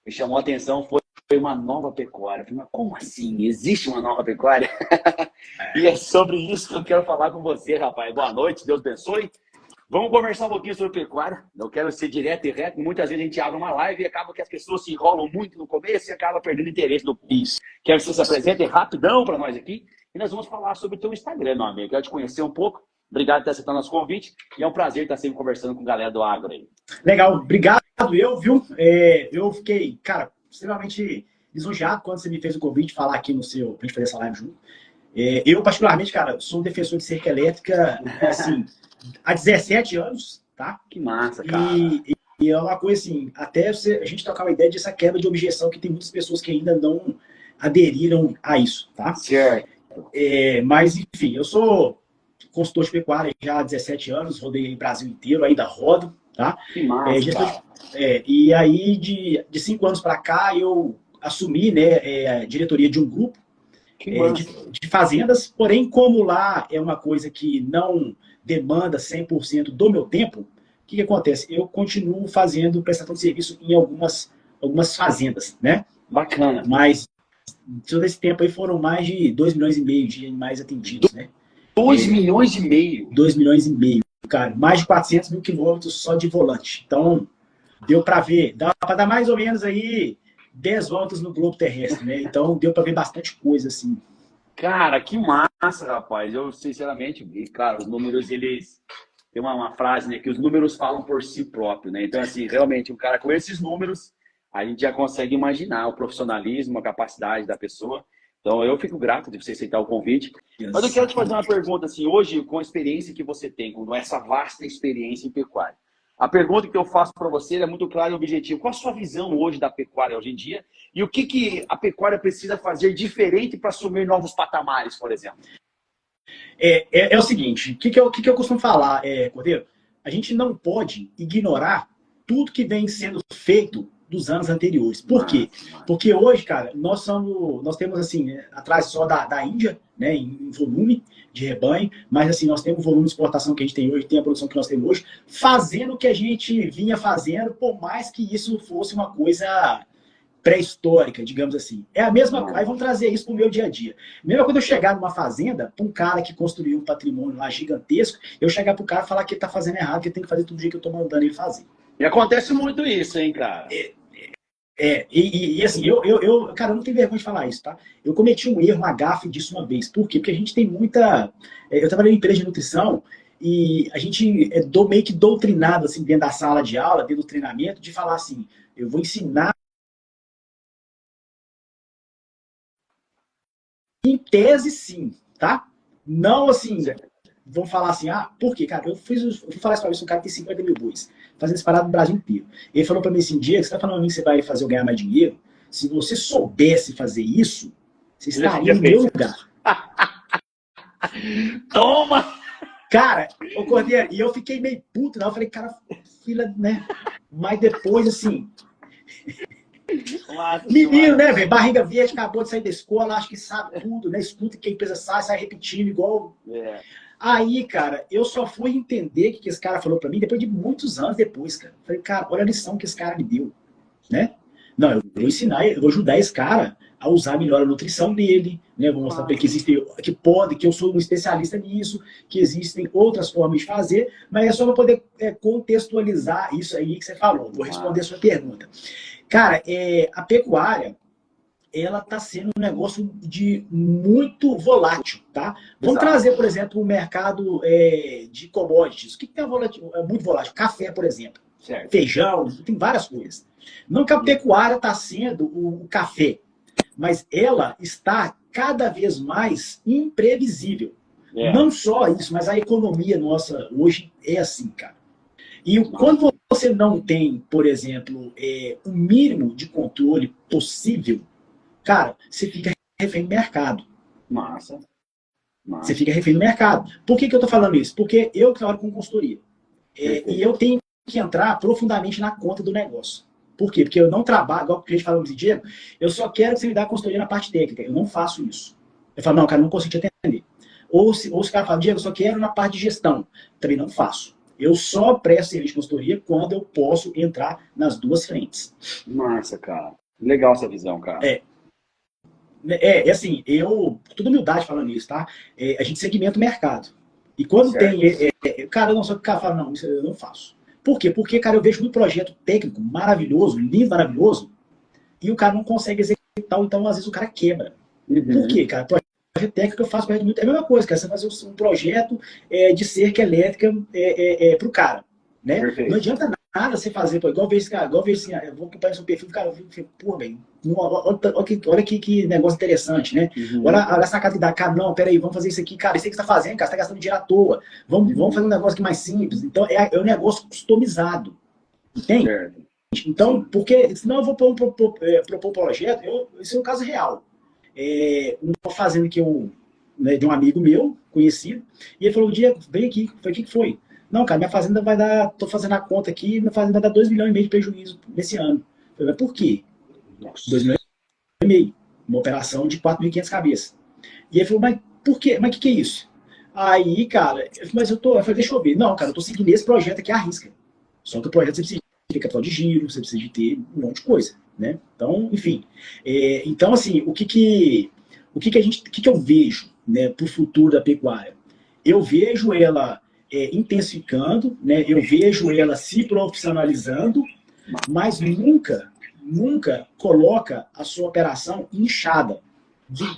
me chamou a atenção foi uma nova pecuária. Eu falei, mas como assim? Existe uma nova pecuária? E é sobre isso que eu quero falar com você, rapaz. Boa noite, Deus abençoe. Vamos conversar um pouquinho sobre pecuária. Eu quero ser direto e reto. Muitas vezes a gente abre uma live e acaba que as pessoas se enrolam muito no começo e acaba perdendo interesse no isso. Quero que você se apresente rapidão para nós aqui e nós vamos falar sobre o teu Instagram, meu amigo. Quero te conhecer um pouco. Obrigado por ter aceitado nosso convite e é um prazer estar sempre conversando com a galera do agro aí. Legal, obrigado. Viu? Eu fiquei, cara, extremamente lisonjeado quando você me fez o convite de falar aqui no seu, pra gente fazer essa live junto. Eu, particularmente, cara, sou um defensor de cerca elétrica, assim, há 17 anos, tá? Que massa, cara. E é uma coisa assim, até a gente trocar uma ideia dessa quebra de objeção que tem muitas pessoas que ainda não aderiram a isso, tá? Certo. Mas, enfim, eu sou consultor de pecuária já há 17 anos, rodei o Brasil inteiro, ainda rodo, tá? Que massa, cara. E aí, de 5 anos para cá, eu assumi, né, a diretoria de um grupo de fazendas, porém, como lá é uma coisa que não demanda 100% do meu tempo, o que acontece? Eu continuo fazendo prestação de serviço em algumas fazendas, né? Bacana. Mas todo esse tempo aí foram mais de 2,5 milhões de animais atendidos, né? 2,5 milhões? 2,5 milhões, cara. Mais de 400 mil quilômetros só de volante. Então, deu para ver, dá para dar mais ou menos aí 10 voltas no globo terrestre, né? Então, deu para ver bastante coisa, assim. Cara, que massa, rapaz. Eu, sinceramente, cara, os números, eles... Tem uma frase, né, que os números falam por si próprio, né? Então, assim, realmente, um cara com esses números, a gente já consegue imaginar o profissionalismo, a capacidade da pessoa. Então, eu fico grato de você aceitar o convite. Mas eu quero te fazer uma pergunta, assim, hoje, com a experiência que você tem, com essa vasta experiência em pecuária, a pergunta que eu faço para você é muito clara e objetiva. Qual a sua visão hoje da pecuária hoje em dia? E o que a pecuária precisa fazer diferente para assumir novos patamares, por exemplo? É o seguinte, o que eu costumo falar, Cordeiro? A gente não pode ignorar tudo que vem sendo feito dos anos anteriores. Por quê? Porque hoje, cara, nós temos, assim, atrás só da Índia, né, em volume de rebanho, mas, assim, nós temos o volume de exportação que a gente tem hoje, tem a produção que nós temos hoje, fazendo o que a gente vinha fazendo, por mais que isso fosse uma coisa pré-histórica, digamos assim. É a mesma coisa. Aí vamos trazer isso para o meu dia a dia. Mesmo quando eu chegar numa fazenda, para um cara que construiu um patrimônio lá gigantesco, eu chegar para o cara e falar que ele está fazendo errado, que ele tem que fazer tudo do jeito que eu estou mandando ele fazer. E acontece muito isso, hein, cara? Assim, cara, eu não tenho vergonha de falar isso, tá? Eu cometi um erro, uma gafe disso uma vez. Por quê? Porque a gente tem muita... Eu trabalhei em empresa de nutrição e a gente meio que doutrinado, assim, dentro da sala de aula, dentro do treinamento, de falar assim, eu vou ensinar em tese, sim, tá? Não assim, vão falar assim, por quê, cara? Eu fui falar isso pra mim, um cara que tem 50 mil bois, fazendo esse parado no Brasil inteiro. Ele falou pra mim assim, Diego, você tá falando pra mim que você vai fazer eu ganhar mais dinheiro? Se você soubesse fazer isso, você estaria no meu lugar. Toma! Cara, ô Cordeiro, e eu fiquei meio puto, né? Eu falei, cara, filha, né? Mas depois, assim... Menino, né, velho? Barriga verde, acabou de sair da escola, acho que sabe tudo, né? Escuta que a empresa sai repetindo, igual. Aí, cara, eu só fui entender o que esse cara falou pra mim depois de muitos anos depois, cara. Falei, cara, olha a lição que esse cara me deu, né? Não, eu vou ensinar, eu vou ajudar esse cara a usar melhor a nutrição dele, né? Vou mostrar pra ele que existe, que eu sou um especialista nisso, que existem outras formas de fazer, mas é só pra poder contextualizar isso aí que você falou. Vou responder a sua pergunta. Cara, a pecuária, ela está sendo um negócio muito volátil, tá? Vamos trazer, por exemplo, o mercado de commodities. O que tem muito volátil? Café, por exemplo. Certo. Feijão, tem várias coisas. Não que a pecuária está sendo o café, mas ela está cada vez mais imprevisível. Não só isso, mas a economia nossa hoje é assim, cara. E quando você não tem, por exemplo, o mínimo de controle possível, cara, você fica refém do mercado. Massa. Você fica refém do mercado. Por que eu tô falando isso? Porque eu trabalho com consultoria. E eu tenho que entrar profundamente na conta do negócio. Por quê? Porque eu não trabalho, igual a gente falou nesse dia, eu só quero que você me dê consultoria na parte técnica. Eu não faço isso. Eu falo, não, cara, não consigo te atender. Ou se o cara fala, Diego, eu só quero na parte de gestão. Também não faço. Eu só presto serviço de consultoria quando eu posso entrar nas duas frentes. Massa, cara. Legal essa visão, cara. Assim, eu, com toda humildade falando isso, tá? A gente segmenta o mercado. E quando Certo. tem. Cara, não, só que o cara fala, não, isso eu não faço. Por quê? Porque, cara, eu vejo muito projeto técnico maravilhoso, lindo, maravilhoso, e o cara não consegue executar, então às vezes o cara quebra. Por quê, cara? Projeto técnico eu faço muito. É a mesma coisa, cara. Você fazer um projeto de cerca elétrica pro cara. Né? Perfeito. Não adianta nada você fazer, pô, igual ver cara, assim, eu vou acompanhar seu perfil, cara, eu fico, pô, velho, olha que negócio interessante, né? Olha a sacada que dá, cara, não, peraí, vamos fazer isso aqui, cara, isso aí que você tá fazendo, cara, você tá gastando dinheiro à toa, vamos fazer um negócio aqui mais simples. Então, é um negócio customizado, entende? Certo. Então, porque senão eu vou propor um projeto, isso é um caso real. Uma fazenda que de um amigo meu, conhecido, e ele falou, Diego, vem aqui, foi o que foi? Não, cara, minha fazenda vai dar, tô fazendo a conta aqui, minha fazenda vai dar 2,5 milhões de prejuízo nesse ano. Eu falei, mas por quê? 2,5 milhões, uma operação de 4.500 cabeças. E ele falou, mas por quê? Mas o que é isso? Aí, cara, eu falei, deixa eu ver. Não, cara, eu tô seguindo esse projeto aqui à risca. Só que o projeto você precisa de capital de giro, você precisa de ter um monte de coisa, né? Então, enfim. Então, assim, o que eu vejo, né, pro futuro da pecuária? Eu vejo ela intensificando, né? Eu vejo ela se profissionalizando, mas nunca coloca a sua operação inchada.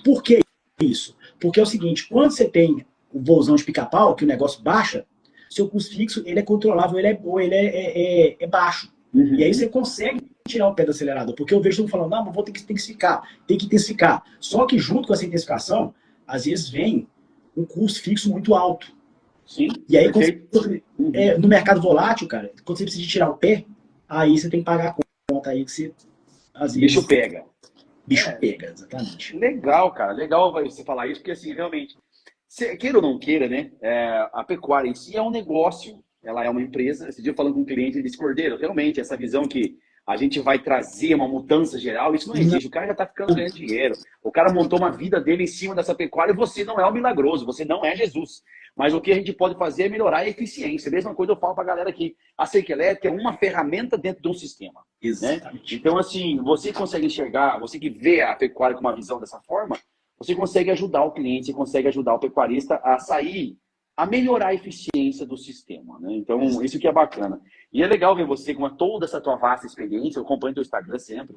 Por que isso? Porque é o seguinte, quando você tem o vozão de pica-pau, que o negócio baixa, seu custo fixo ele é controlável, ele é baixo. E aí você consegue tirar o pé do acelerador, porque eu vejo todo mundo falando, não, mas vou ter que intensificar. Só que junto com essa intensificação, às vezes vem um custo fixo muito alto. Sim, e aí, no mercado volátil, cara, quando você precisa tirar o pé, aí você tem que pagar a conta aí que você, às vezes... Bicho pega. Bicho pega, exatamente. Legal, cara. Legal você falar isso, porque assim, realmente, queira ou não queira, né? A pecuária em si é um negócio, ela é uma empresa. Esse dia eu falando com um cliente, ele disse, Cordeiro, realmente, essa visão que a gente vai trazer uma mudança geral, isso não existe. O cara já está ficando ganhando dinheiro. O cara montou uma vida dele em cima dessa pecuária e você não é o milagroso, você não é Jesus. Mas o que a gente pode fazer é melhorar a eficiência. Mesma coisa eu falo para a galera aqui. A cerca elétrica é uma ferramenta dentro de um sistema. Exatamente. Né? Então, assim, você consegue enxergar, você que vê a pecuária com uma visão dessa forma, você consegue ajudar o cliente, você consegue ajudar o pecuarista a sair, a melhorar a eficiência do sistema. Né? Então, isso que é bacana. E é legal ver você com toda essa tua vasta experiência, eu acompanho teu Instagram sempre,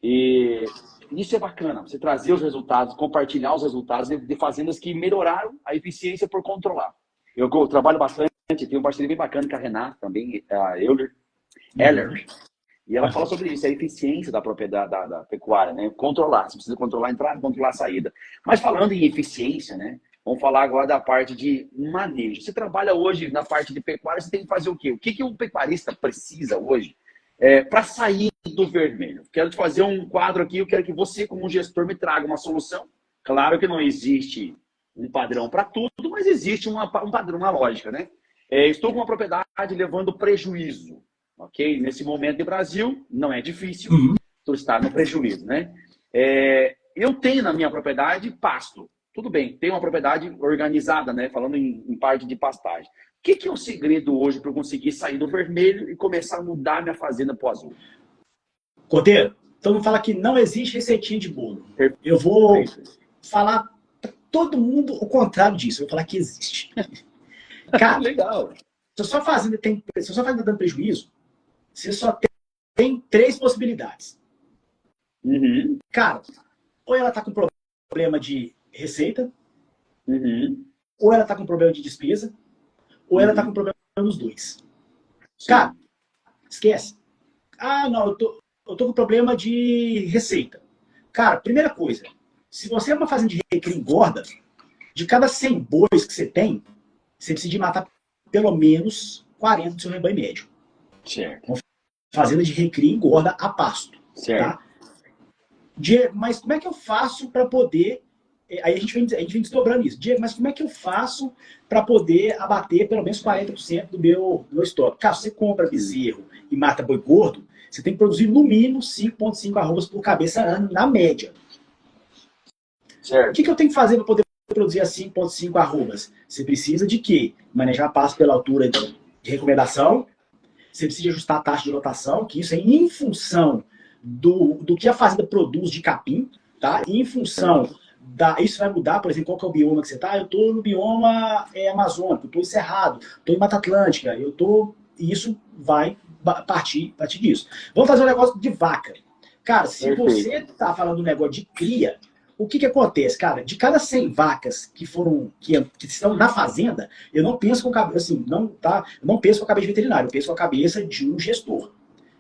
e isso é bacana, você trazer os resultados, compartilhar os resultados de fazendas que melhoraram a eficiência por controlar. Eu trabalho bastante, tenho um parceria bem bacana com a Renata também, a Euler, e ela fala sobre isso, a eficiência da propriedade da pecuária, né? Controlar, você precisa controlar a entrada, controlar a saída. Mas falando em eficiência, né? Vamos falar agora da parte de manejo. Você trabalha hoje na parte de pecuária, você tem que fazer o quê? O que um pecuarista precisa hoje para sair do vermelho? Quero te fazer um quadro aqui, eu quero que você, como gestor, me traga uma solução. Claro que não existe um padrão para tudo, mas existe um padrão, uma lógica, né? Estou com uma propriedade levando prejuízo. Ok? Nesse momento no Brasil, não é difícil tu estar no prejuízo, né? Eu tenho na minha propriedade pasto. Tudo bem, tem uma propriedade organizada, né? Falando em parte de pastagem. O que é o segredo hoje para eu conseguir sair do vermelho e começar a mudar minha fazenda para o azul? Cordeiro, todo mundo fala que não existe receitinha de bolo. Eu vou falar para todo mundo o contrário disso. Eu vou falar que existe. Cara, legal. Se a sua fazenda dando prejuízo, você só tem 3 possibilidades. Cara, ou ela está com problema de receita, ou ela está com problema de despesa, ou ela está com problema nos dois. Sim. Cara, esquece. Ah, não, eu tô com problema de receita. Cara, primeira coisa, se você é uma fazenda de recria engorda, de cada 100 bois que você tem, você precisa de matar pelo menos 40 do seu rebanho médio. Certo. Uma fazenda de recria engorda a pasto. Certo. Tá? Mas como é que eu faço para poder... Aí a gente vem desdobrando isso. Diego, mas como é que eu faço para poder abater pelo menos 40% do meu estoque? Cara, se você compra bezerro e mata boi gordo, você tem que produzir no mínimo 5,5 arrobas por cabeça ano, na média. Certo. O que eu tenho que fazer para poder produzir as 5,5 arrobas? Você precisa de quê? Manejar pasto pela altura de recomendação, você precisa ajustar a taxa de lotação, que isso é em função do que a fazenda produz de capim, tá? E em função isso vai mudar, por exemplo, qual que é o bioma que você está? Eu estou no bioma amazônico, estou em Cerrado, estou em Mata Atlântica, e isso vai partir disso. Vamos fazer um negócio de vaca. Cara, se você está falando um negócio de cria, o que acontece, cara? De cada 100 vacas que estão na fazenda, eu não penso com cabeça, assim, eu não penso com a cabeça de veterinário, eu penso com a cabeça de um gestor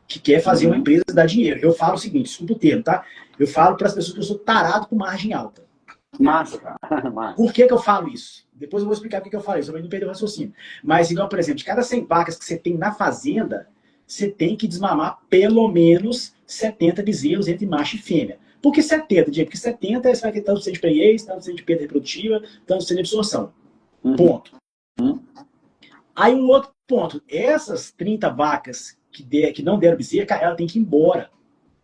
que quer fazer uma empresa dar dinheiro. Eu falo o seguinte, desculpa o termo, tá? Eu falo para as pessoas que eu sou tarado com margem alta. Massa, cara. Massa. Por que eu falo isso? Depois eu vou explicar por que eu falo isso, para não perder o raciocínio. Mas, igual, por exemplo, de cada 100 vacas que você tem na fazenda, você tem que desmamar pelo menos 70 bezerros entre macho e fêmea. Por que 70, Diego? Porque 70 você vai ter tanto de prenhez, tanto de perda reprodutiva, tanto de absorção. Ponto. Aí um outro ponto. Essas 30 vacas que não deram bezerro, ela tem que ir embora.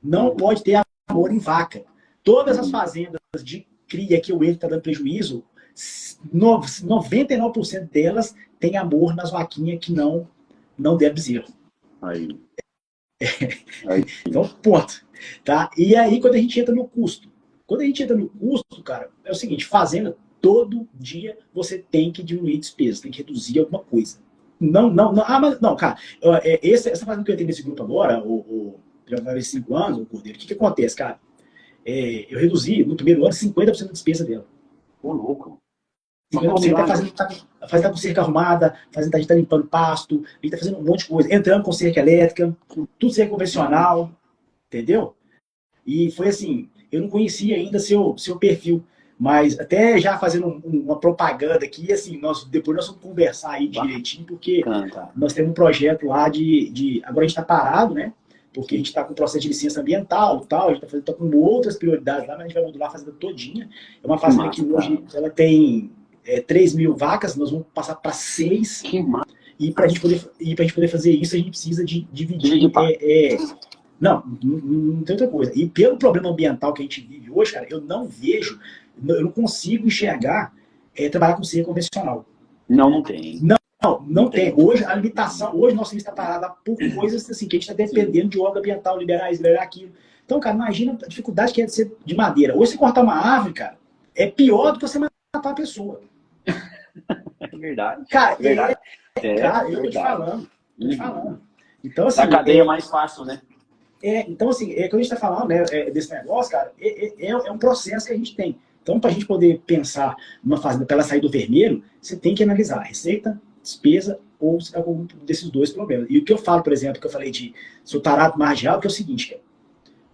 Não pode ter amor em vaca. Todas as fazendas de cria que eu entro está dando prejuízo, 99% delas tem amor nas vaquinhas que não deram bezerro. Aí. Então, ponto. Tá? E aí, quando a gente entra no custo. Quando a gente entra no custo, cara, é o seguinte, fazenda, todo dia você tem que diminuir despesa, tem que reduzir alguma coisa. Não, cara, essa fazenda que eu entrei nesse grupo agora, já vai ver 5 anos, o Cordeiro, o que acontece, cara? Eu reduzi, no primeiro ano, 50% da despesa dela. Ô, louco. 50% a fazenda tá com cerca arrumada, a gente tá limpando pasto, a gente tá fazendo um monte de coisa, entrando com cerca elétrica, tudo cerca convencional, entendeu? E foi assim, eu não conhecia ainda seu perfil, mas até já fazendo uma propaganda aqui, assim, depois nós vamos conversar aí direitinho, porque nós temos um projeto lá agora a gente tá parado, né? Porque a gente está com o processo de licença ambiental e tal, a gente está com outras prioridades lá, mas a gente vai modular a fazenda todinha. É uma fazenda que hoje ela tem 3 mil vacas, nós vamos passar para 6. E para a gente poder fazer isso, a gente precisa de dividir. Não tem outra coisa. E pelo problema ambiental que a gente vive hoje, cara, eu não consigo enxergar trabalhar com cerca convencional. Não tem. Não tem. Hoje, a limitação, hoje nossa lista está parada por coisas assim, que a gente está dependendo de órgão ambiental, liberar aquilo. Então, cara, imagina a dificuldade que é de ser de madeira. Hoje, você cortar uma árvore, cara, é pior do que você matar a pessoa. É verdade. Cara, cara, eu tô te falando. Então, assim, a cadeia é mais fácil, né? Então, assim, quando a gente está falando desse negócio, cara, é um processo que a gente tem. Então, para a gente poder pensar numa fazenda, para ela sair do vermelho, você tem que analisar a receita, despesa, ou você está com algum desses dois problemas. E o que eu falo, por exemplo, que eu falei de seu tarado marginal, que é o seguinte, cara,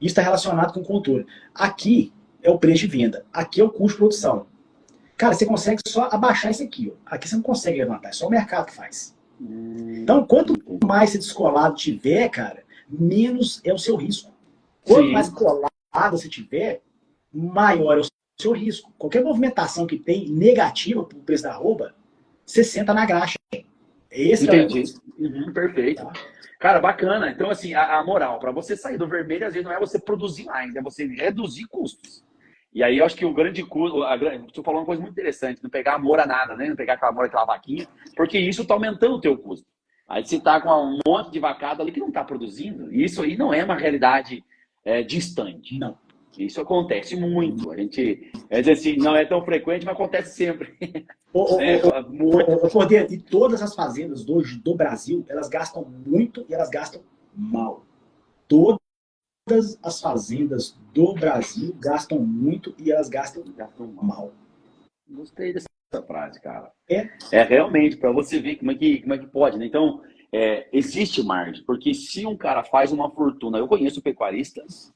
isso está relacionado com o controle. Aqui é o preço de venda, aqui é o custo de produção. Cara, você consegue só abaixar isso aqui. Ó. Aqui você não consegue levantar, é só o mercado que faz. Então, quanto mais você descolado tiver, cara, menos é o seu risco. Quanto mais colado você tiver, maior é o seu risco. Qualquer movimentação que tem negativa para o preço da arroba, você senta na graxa. Entendi. Perfeito. Tá. Cara, bacana. Então, assim, a moral, para você sair do vermelho, às vezes não é você produzir mais, é você reduzir custos. E aí eu acho que o grande custo, você falou uma coisa muito interessante, não pegar amor a nada, né? Não pegar aquela amor, aquela vaquinha, porque isso está aumentando o teu custo. Aí você está com um monte de vacada ali que não está produzindo, e isso aí não é uma realidade distante. Não. Isso acontece muito. A gente, assim, não é tão frequente, mas acontece sempre. Cordeiro, e todas as fazendas hoje do Brasil, elas gastam muito e elas gastam mal. Todas as fazendas do Brasil gastam muito e elas gastam mal. Gostei dessa frase, cara. É realmente, para você ver como é que pode, né? Então, existe margem, porque se um cara faz uma fortuna, eu conheço pecuaristas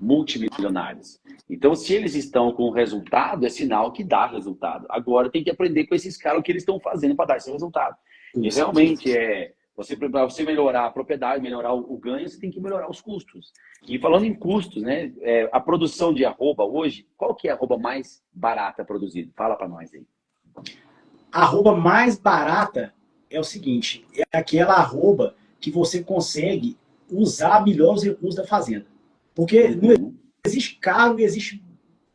multimilionários. Então, se eles estão com resultado, é sinal que dá resultado. Agora tem que aprender com esses caras o que eles estão fazendo para dar esse resultado. E realmente para você melhorar a propriedade, melhorar o ganho, você tem que melhorar os custos. E falando em custos, né? A produção de arroba hoje, qual que é a arroba mais barata produzida? Fala para nós aí. A arroba mais barata é o seguinte, é aquela arroba que você consegue usar melhor os recursos da fazenda. Porque não existe caro, existe...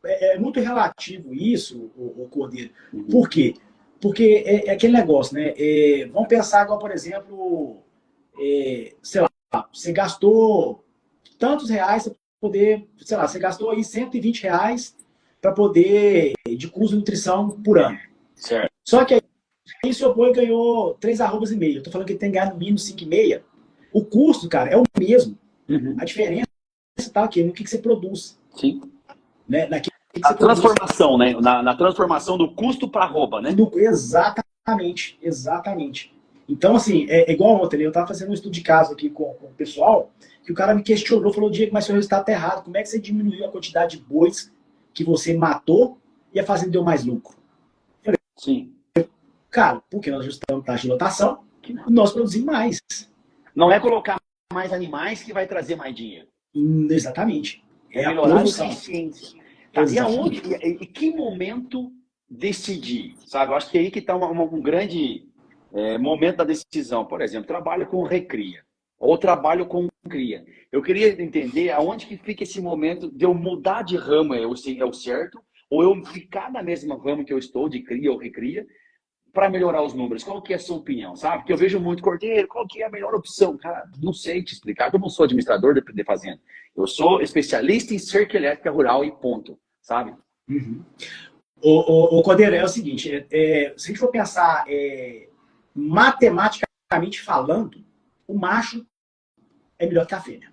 É muito relativo isso, o Cordeiro. Por quê? Porque é aquele negócio, né? Vamos pensar agora, por exemplo, sei lá, você gastou tantos reais para poder, sei lá, você gastou aí R$ 120 para poder de curso de nutrição por ano. Certo. Só que aí seu boi ganhou 3,5. Eu tô falando que ele tem que ganhar no mínimo 5,5. O custo, cara, é o mesmo. Uhum. A diferença está aqui no que você produz. Sim. Né? Naquilo que A você transformação, né? Na transformação do custo para arroba, né? Exatamente, exatamente. Então, assim, é igual ontem, eu estava fazendo um estudo de caso aqui com o pessoal, que o cara me questionou, falou, Diego, mas seu resultado está errado. Como é que você diminuiu a quantidade de bois que você matou e a fazenda deu mais lucro? Eu falei, sim. Cara, porque nós ajustamos taxa de lotação e nós produzimos mais. Não é colocar mais animais que vai trazer mais dinheiro. Exatamente. É melhorar a eficiência. Tá, e aonde, e que momento decidir? Sabe? Eu acho que é aí que está um grande momento da decisão. Por exemplo, trabalho com recria ou trabalho com cria. Eu queria entender aonde que fica esse momento de eu mudar de ramo, é o certo, ou eu ficar na mesma ramo que eu estou, de cria ou recria, para melhorar os números. Qual que é a sua opinião, sabe? Porque eu vejo muito cordeiro, qual que é a melhor opção? Cara, não sei te explicar, eu não sou administrador de fazenda. Eu sou especialista em cerca elétrica rural e ponto, sabe? Uhum. O Cordeiro, é o seguinte, se a gente for pensar matematicamente falando, o macho é melhor que a fêmea.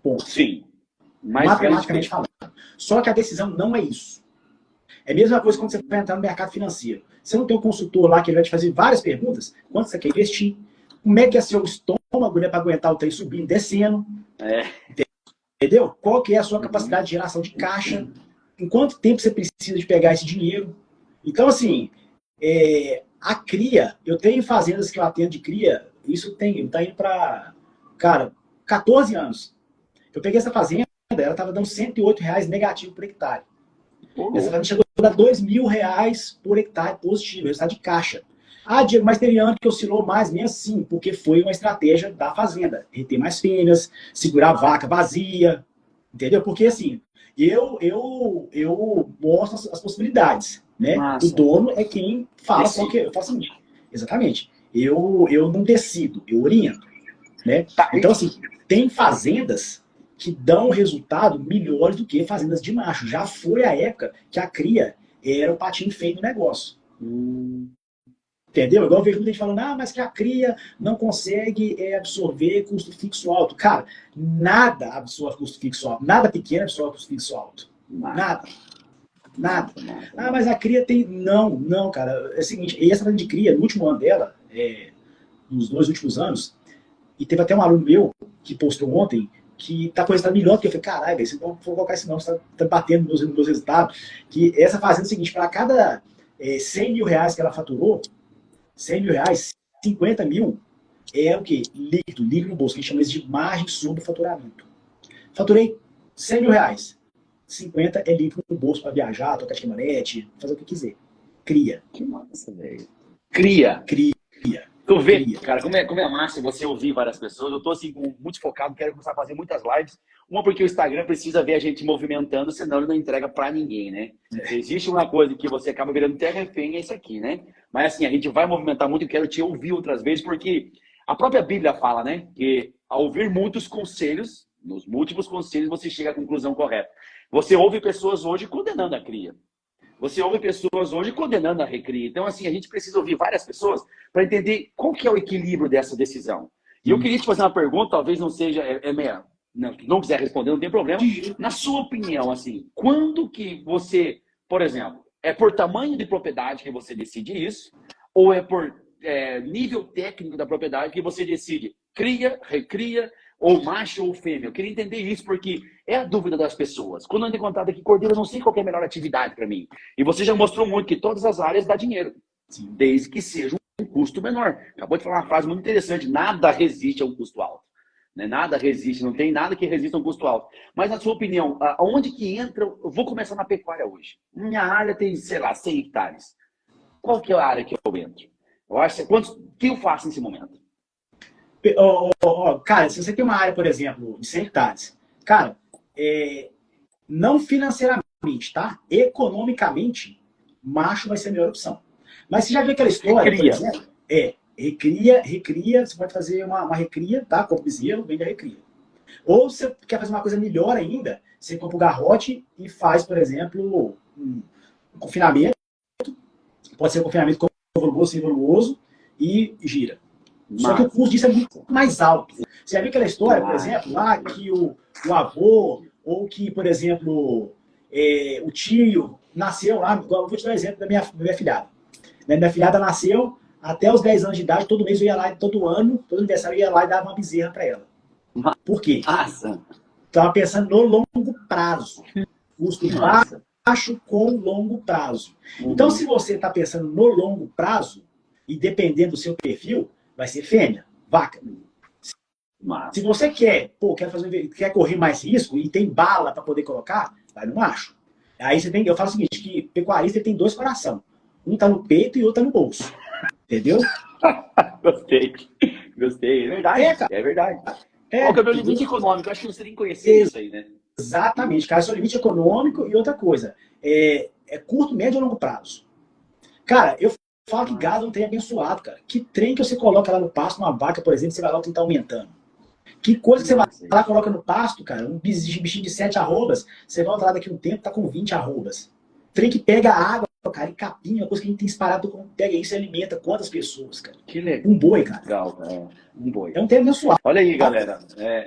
Ponto. Sim. Matematicamente falando. Só que a decisão não é isso. É a mesma coisa quando você vai entrar no mercado financeiro. Você não tem um consultor lá que ele vai te fazer várias perguntas. Quanto você quer investir? Como é que é seu estômago, né, para aguentar o trem subindo e descendo? Entendeu? Qual que é a sua capacidade de geração de caixa? Em quanto tempo você precisa de pegar esse dinheiro? Então, assim, a cria, eu tenho fazendas que eu atendo de cria, isso tá indo para, cara, 14 anos. Eu peguei essa fazenda, ela estava dando R$ 108 negativo por hectare. Essa fazenda chegou a dar R$ 2.000 por hectare positivo, resultado de caixa. Ah, Diego, mas teve ano que oscilou mais, mesmo assim, porque foi uma estratégia da fazenda. Reter mais fêmeas, segurar a vaca vazia, entendeu? Porque, assim, eu mostro as possibilidades, né? Massa. O dono é quem fala só que eu faço assim. Exatamente. Eu não decido, eu oriento, né? Tá. Então, assim, tem fazendas que dão resultado melhores do que fazendas de macho. Já foi a época que a cria era o patinho feio do negócio. Entendeu? Igual eu vejo muita gente falando, mas que a cria não consegue absorver custo fixo alto. Cara, nada absorve custo fixo alto. Nada pequeno absorve custo fixo alto. Nada. Mas a cria tem... Não, cara. É o seguinte, e essa de cria, no último ano dela, nos 2 últimos anos, e teve até um aluno meu que postou ontem, que tá com resultado melhor do que eu. Falei, caralho, você não vou colocar isso não, você tá batendo nos meus resultados. Que essa fazenda é o seguinte, para cada R$100 mil que ela faturou, R$100 mil, 50 mil é o quê? Líquido no bolso, que a gente chama isso de margem sobre faturamento. Faturei R$100 mil, 50 é líquido no bolso para viajar, tocar de caminhonete, fazer o que quiser. Cria. Que massa, velho. Cria. Tu vê, Cria. cara, como é massa você ouvir várias pessoas. Eu tô assim, muito focado, quero começar a fazer muitas lives. Uma porque o Instagram precisa ver a gente movimentando, senão ele não entrega pra ninguém, né? Existe uma coisa que você acaba virando terra refém, é isso aqui, né? Mas assim, a gente vai movimentar muito e quero te ouvir outras vezes, porque a própria Bíblia fala, né? Que ao ouvir muitos conselhos, nos múltiplos conselhos, você chega à conclusão correta. Você ouve pessoas hoje condenando a cria. Você ouve pessoas hoje condenando a recria. Então, assim, a gente precisa ouvir várias pessoas para entender qual que é o equilíbrio dessa decisão. E eu queria te fazer uma pergunta, talvez não seja... não quiser responder, não tem problema. Na sua opinião, assim, quando que você, por exemplo, é por tamanho de propriedade que você decide isso? Ou é por nível técnico da propriedade que você decide cria, recria, ou macho ou fêmea? Eu queria entender isso, porque é a dúvida das pessoas. Quando eu entro em contato aqui, Cordeiro, eu não sei qual é a melhor atividade para mim. E você já mostrou muito que todas as áreas dá dinheiro, desde que seja um custo menor. Acabou de falar uma frase muito interessante, nada resiste a um custo alto. Né? Nada resiste, não tem nada que resista a um custo alto. Mas, na sua opinião, aonde que entra... Eu vou começar na pecuária hoje. Minha área tem, sei lá, 100 hectares. Qual que é a área que eu entro? Eu acho que eu faço nesse momento? Cara, se você tem uma área, por exemplo, de 100 hectares, cara, não financeiramente, tá? Economicamente, macho vai ser a melhor opção. Mas você já viu aquela história, Recria. por exemplo? Recria, você pode fazer uma recria, tá? Compra o bezerro, vende a recria. Ou você quer fazer uma coisa melhor ainda, você compra o garrote e faz, por exemplo, um confinamento. Pode ser um confinamento com volumoso, sem volumoso, e gira. Só que o custo disso é muito mais alto. Você já viu aquela história, por exemplo, lá que o avô, ou que, por exemplo, o tio nasceu lá, eu vou te dar um exemplo da minha filhada. Minha filhada nasceu, até os 10 anos de idade, todo mês eu ia lá, todo ano, todo aniversário eu ia lá e dava uma bezerra para ela. Por quê? Massa. Estava pensando no longo prazo. Custo baixo com longo prazo. Então, se você está pensando no longo prazo, e dependendo do seu perfil, vai ser fêmea, vaca. Se você quer correr mais risco e tem bala para poder colocar, vai no macho. Aí eu falo o seguinte, que pecuarista tem 2 corações. Um tá no peito e outro tá no bolso. Entendeu? Gostei. É verdade. Cara. É verdade. Qual que é o meu limite econômico? Eu acho que você tem que conhecer isso aí, né? Exatamente. Cara, seu limite econômico e outra coisa. É curto, médio ou longo prazo. Cara, eu falo que gado não tem abençoado, cara. Que trem que você coloca lá no pasto, uma vaca, por exemplo, você vai lá tentar aumentando. Que coisa que você vai lá coloca no pasto, cara, um bichinho de 7 arrobas, você vai lá daqui a um tempo, tá com 20 arrobas. Trem que pega água, cara, e capinha, uma coisa que a gente tem disparado, pega isso e alimenta quantas pessoas, cara? Que legal. Um boi, cara. Legal, um boi. É um trem abençoado. Olha aí, galera.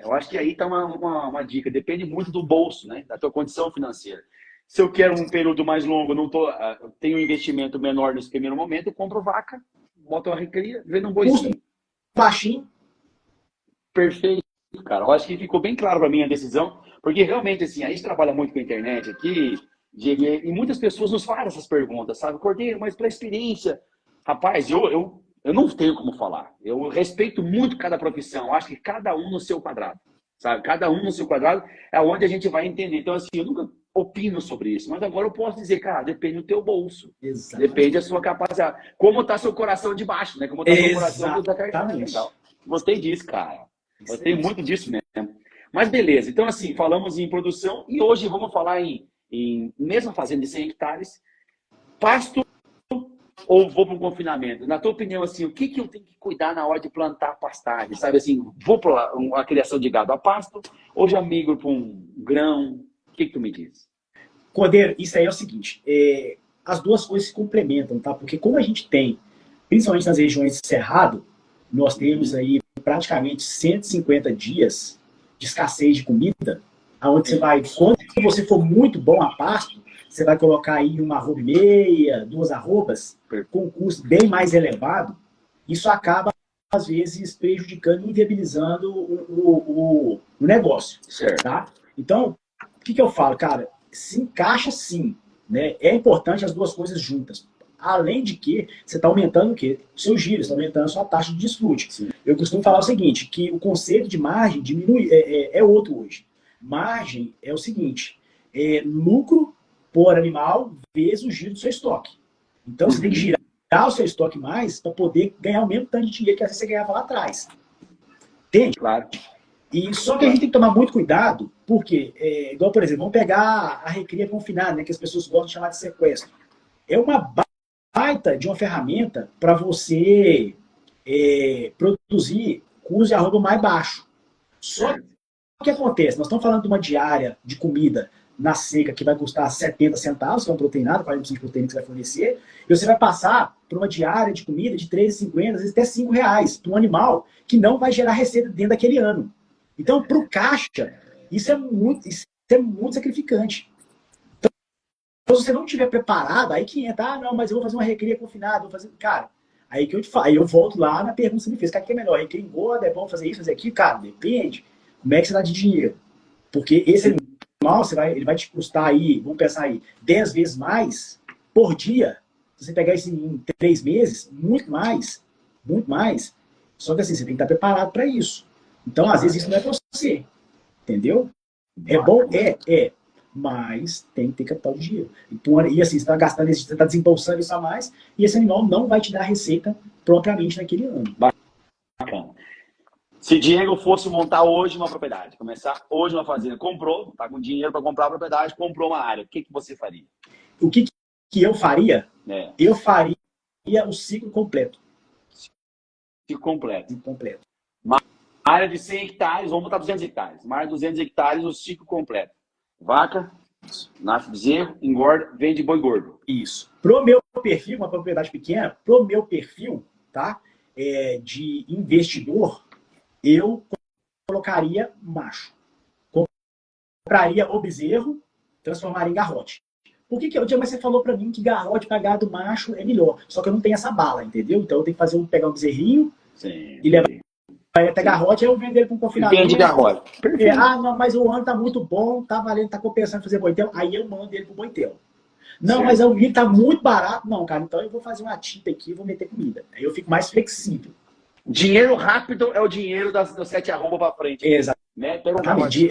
Eu acho que aí tá uma dica. Depende muito do bolso, né? Da tua condição financeira. Se eu quero um período mais longo, tenho um investimento menor nesse primeiro momento, eu compro vaca, boto uma recria, vendo um boizinho. Baixinho. Perfeito, cara. Eu acho que ficou bem claro para mim a decisão, porque realmente, assim, a gente trabalha muito com a internet aqui, e muitas pessoas nos fazem essas perguntas, sabe? Cordeiro, mas para experiência, rapaz, eu não tenho como falar. Eu respeito muito cada profissão, eu acho que cada um no seu quadrado, sabe? Cada um no seu quadrado é onde a gente vai entender. Então, assim, eu nunca opino sobre isso, mas agora eu posso dizer, cara, depende do teu bolso. Exatamente. Depende da sua capacidade. Como está seu coração de baixo, né? Como está seu coração da carteira. Legal. Gostei disso, cara. Gostei muito disso mesmo. Mas beleza, então assim, falamos em produção e hoje vamos falar em mesma fazenda de 100 hectares, pasto ou vou para um confinamento? Na tua opinião, assim, o que eu tenho que cuidar na hora de plantar pastagem? Sabe assim, vou para a criação de gado a pasto ou já migro para um grão? O que tu me diz? Cordeiro, isso aí é o seguinte, as duas coisas se complementam, tá? Porque como a gente tem, principalmente nas regiões de Cerrado, nós temos aí praticamente 150 dias de escassez de comida, aonde você vai, quando você for muito bom a pasto, você vai colocar aí uma arroba e meia, 2 arrobas, com um custo bem mais elevado, isso acaba, às vezes, prejudicando e inviabilizando o negócio. Certo. Tá? Então, o que eu falo, cara? Se encaixa sim, né? É importante as duas coisas juntas. Além de que você está aumentando o quê? O seu giro, está aumentando a sua taxa de desfrute. Sim. Eu costumo falar o seguinte, que o conceito de margem diminui, é outro hoje. Margem é o seguinte, lucro por animal vezes o giro do seu estoque. Então você tem que girar o seu estoque mais para poder ganhar o mesmo tanto de dinheiro que você ganhava lá atrás. Entende? Claro. E só que a gente tem que tomar muito cuidado, porque, igual, por exemplo, vamos pegar a recria confinada, né, que as pessoas gostam de chamar de sequestro. É uma baita de uma ferramenta para você produzir custo de arroba mais baixo. Só que o que acontece? Nós estamos falando de uma diária de comida na seca que vai custar 70 centavos, que é um proteinado, 40% de proteína que você vai fornecer, e você vai passar por uma diária de comida de R$3,50, às vezes até R$5 para um animal que não vai gerar receita dentro daquele ano. Então, para o caixa, isso é muito sacrificante. Então, se você não estiver preparado, aí que entra, não, mas eu vou fazer uma recria confinada, vou fazer. Cara, aí que eu te falo, aí eu volto lá na pergunta que você me fez, cara, que é melhor? Recria engorda, é bom fazer isso, fazer aquilo? Cara, depende. Como é que você dá de dinheiro? Porque esse animal, ele vai te custar aí, vamos pensar aí, 10 vezes mais por dia. Se você pegar isso em 3 meses, muito mais. Muito mais. Só que assim, você tem que estar preparado para isso. Então, às vezes, isso não é para você. Entendeu? É bom? Mas tem que ter capital de giro. E assim, você está gastando, você está desembolsando isso a mais, e esse animal não vai te dar receita propriamente naquele ano. Bacana. Se Diego fosse montar hoje uma propriedade, começar hoje uma fazenda, comprou, está com dinheiro para comprar a propriedade, comprou uma área, o que você faria? O que eu faria? Eu faria o ciclo completo. Ciclo completo. Ciclo completo. Uma área de 100 hectares, vamos botar 200 hectares. Uma área de 200 hectares, o ciclo completo. Vaca, nasce bezerro, engorda, vende boi gordo. Isso. Pro meu perfil, uma propriedade pequena, pro meu perfil, tá? De investidor, eu colocaria macho. Compraria o bezerro, transformaria em garrote. Por que o dia mais você falou para mim que garrote para gado macho é melhor? Só que eu não tenho essa bala, entendeu? Então eu tenho que pegar um bezerrinho e levar até garrote, aí eu vendo ele com confinamento. Vende garrote. Não, mas o ano tá muito bom, tá valendo, tá compensando fazer boitel. Aí eu mando ele pro boitel. Não, certo. Mas o milho tá muito barato. Não, cara, então eu vou fazer uma tinta aqui e vou meter comida. Aí eu fico mais flexível. Dinheiro rápido é o dinheiro das 7 arroba pra frente. Exatamente. Né? Pega um garrotinho,